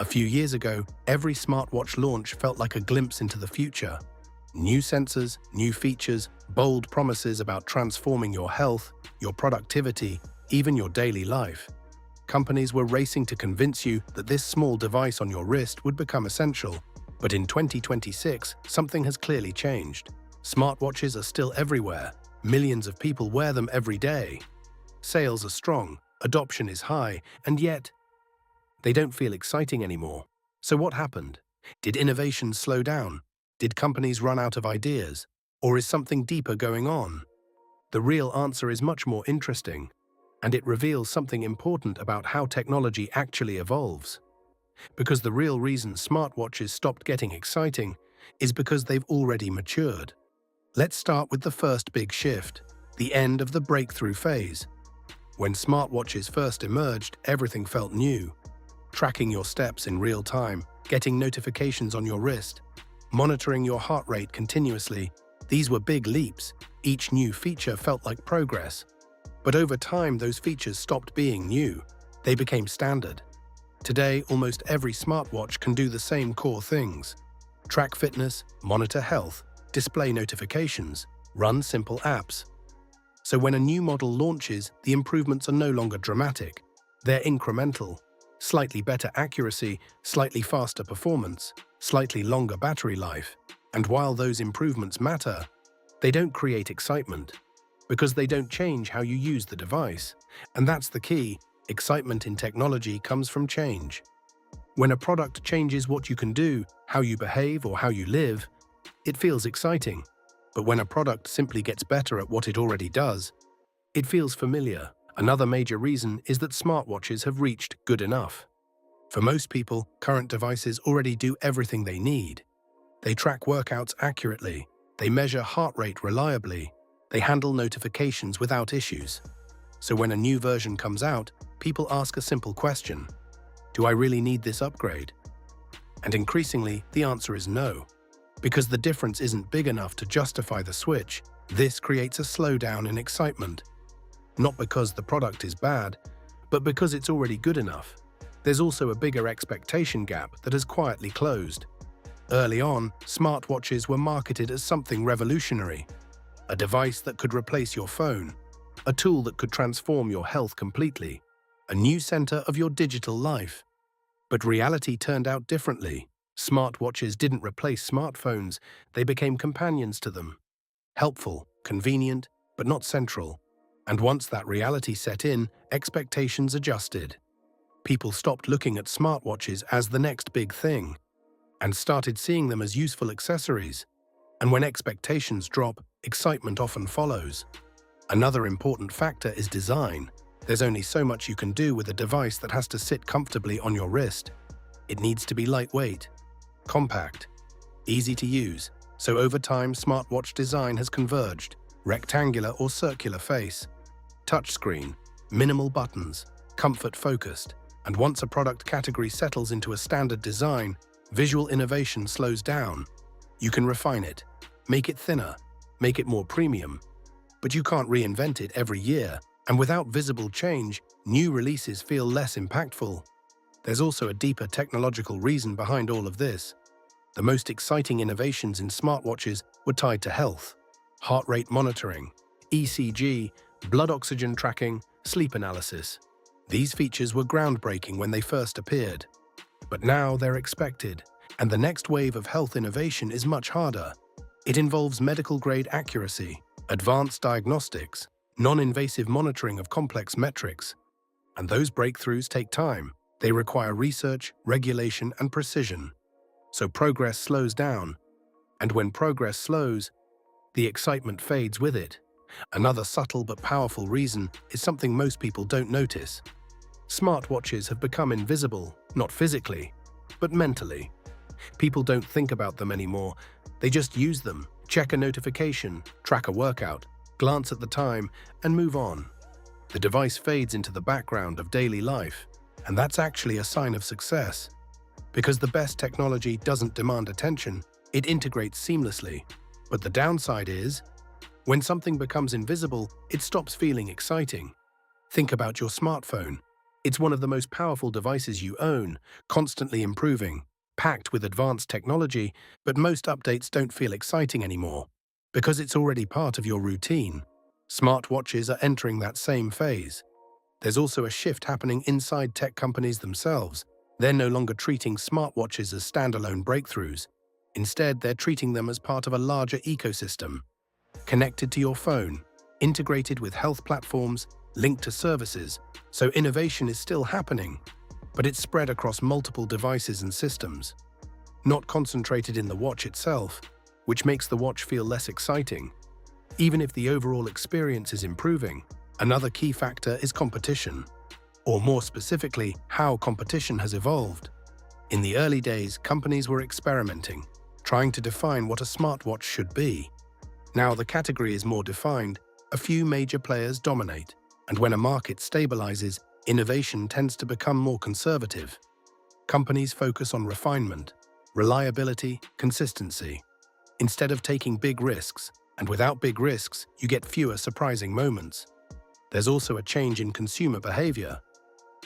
A few years ago, every smartwatch launch felt like a glimpse into the future. New sensors, new features, bold promises about transforming your health, your productivity, even your daily life. Companies were racing to convince you that this small device on your wrist would become essential. But in 2026, something has clearly changed. Smartwatches are still everywhere. Millions of people wear them every day. Sales are strong, adoption is high, and yet they don't feel exciting anymore. So what happened? Did innovation slow down? Did companies run out of ideas? Or is something deeper going on? The real answer is much more interesting, and it reveals something important about how technology actually evolves. Because the real reason smartwatches stopped getting exciting is because they've already matured. Let's start with the first big shift, the end of the breakthrough phase. When smartwatches first emerged, everything felt new. Tracking your steps in real time, getting notifications on your wrist, monitoring your heart rate continuously, these were big leaps. Each new feature felt like progress. But over time, those features stopped being new. They became standard. Today, almost every smartwatch can do the same core things: track fitness, monitor health, display notifications, run simple apps. So when a new model launches, the improvements are no longer dramatic. They're incremental. Slightly better accuracy, slightly faster performance, slightly longer battery life. And while those improvements matter, they don't create excitement, because they don't change how you use the device. And that's the key. Excitement in technology comes from change. When a product changes what you can do, how you behave, or how you live, it feels exciting. But when a product simply gets better at what it already does, it feels familiar. Another major reason is that smartwatches have reached good enough. For most people, current devices already do everything they need. They track workouts accurately, they measure heart rate reliably, they handle notifications without issues. So when a new version comes out, people ask a simple question: do I really need this upgrade? And increasingly, the answer is no. Because the difference isn't big enough to justify the switch, this creates a slowdown in excitement. Not because the product is bad, but because it's already good enough. There's also a bigger expectation gap that has quietly closed. Early on, smartwatches were marketed as something revolutionary. A device that could replace your phone, a tool that could transform your health completely, a new center of your digital life. But reality turned out differently. Smartwatches didn't replace smartphones, they became companions to them. Helpful, convenient, but not central. And once that reality set in, expectations adjusted. People stopped looking at smartwatches as the next big thing, and started seeing them as useful accessories. And when expectations drop, excitement often follows. Another important factor is design. There's only so much you can do with a device that has to sit comfortably on your wrist. It needs to be lightweight, compact, easy to use. So over time, smartwatch design has converged: rectangular or circular face, touchscreen, minimal buttons, comfort-focused. And once a product category settles into a standard design, visual innovation slows down. You can refine it, make it thinner, make it more premium, but you can't reinvent it every year. And without visible change, new releases feel less impactful. There's also a deeper technological reason behind all of this. The most exciting innovations in smartwatches were tied to health: heart rate monitoring, ECG, blood oxygen tracking, sleep analysis. These features were groundbreaking when they first appeared. But now they're expected, and the next wave of health innovation is much harder. It involves medical-grade accuracy, advanced diagnostics, non-invasive monitoring of complex metrics. And those breakthroughs take time. They require research, regulation, and precision. So progress slows down. And when progress slows, the excitement fades with it. Another subtle but powerful reason is something most people don't notice. Smartwatches have become invisible, not physically, but mentally. People don't think about them anymore. They just use them, check a notification, track a workout, glance at the time, and move on. The device fades into the background of daily life, and that's actually a sign of success. Because the best technology doesn't demand attention, it integrates seamlessly. But the downside is, when something becomes invisible, it stops feeling exciting. Think about your smartphone. It's one of the most powerful devices you own, constantly improving, packed with advanced technology, but most updates don't feel exciting anymore, because it's already part of your routine. Smartwatches are entering that same phase. There's also a shift happening inside tech companies themselves. They're no longer treating smartwatches as standalone breakthroughs. Instead, they're treating them as part of a larger ecosystem, connected to your phone, integrated with health platforms, linked to services. So innovation is still happening, but it's spread across multiple devices and systems, not concentrated in the watch itself, which makes the watch feel less exciting. Even if the overall experience is improving, another key factor is competition, or more specifically, how competition has evolved. In the early days, companies were experimenting, trying to define what a smartwatch should be. Now the category is more defined, a few major players dominate, and when a market stabilizes, innovation tends to become more conservative. Companies focus on refinement, reliability, consistency, instead of taking big risks, and without big risks, you get fewer surprising moments. There's also a change in consumer behavior.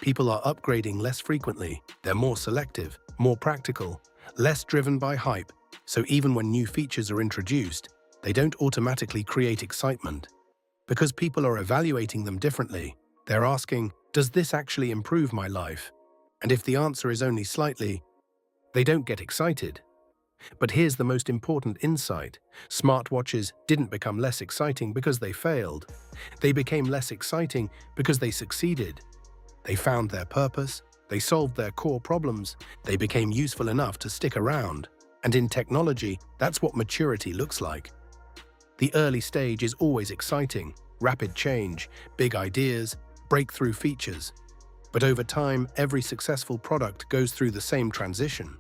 People are upgrading less frequently, they're more selective, more practical, less driven by hype, so even when new features are introduced, they don't automatically create excitement. Because people are evaluating them differently, they're asking, does this actually improve my life? And if the answer is only slightly, they don't get excited. But here's the most important insight. Smartwatches didn't become less exciting because they failed. They became less exciting because they succeeded. They found their purpose, they solved their core problems, they became useful enough to stick around. And in technology, that's what maturity looks like. The early stage is always exciting, rapid change, big ideas, breakthrough features. But over time, every successful product goes through the same transition.